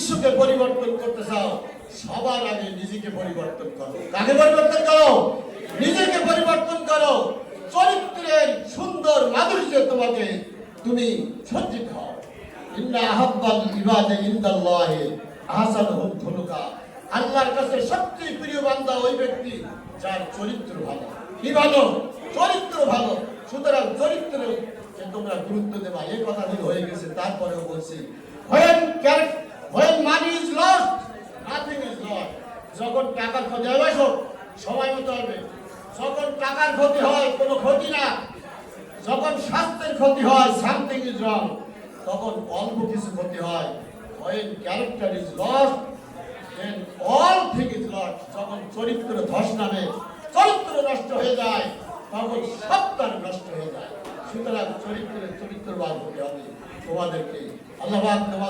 বিশ্বকে পরিবর্তন করতে চাও, সবার আগে নিজেকে পরিবর্তন করো। কাকে পরিবর্তন করো? নিজেকে পরিবর্তন করো। চরিত্রের সুন্দর মাধুর্যে তোমাকে তুমি সজ্জিত হও। ইন্না আহাব্বাল ইবাদে ইনদাল্লাহি আহসানুহুম খুলুকা। আল্লাহর কাছে সবচেয়ে প্রিয় বান্দা ওই ব্যক্তি যার চরিত্র ভালো। কি ভালো? চরিত্র ভালো। সুতরাং চরিত্র তোমরা গুরুত্ব দেবা। এই কথাগুলো হয়ে গেছে, তারপরেও বলছি when money is lost, nothing is lost. যখন টাকার ক্ষতি হয়, সময় মতো হবে। যখন টাকার ক্ষতি হয় কোনো ক্ষতি না, যখন স্বাস্থ্যের ক্ষতি হয় সামথিং ইজ রং, তখন অল্প কিছু ক্ষতি হয়। when character is lost, then all thing is lost. যখন চরিত্র ধস নামে, চরিত্র নষ্ট হয়ে যায়, তখন সব তার নষ্ট হয়ে যায়। সুতরাং চরিত্রবান হতে হবে তোমাদেরকে। আল্লাহ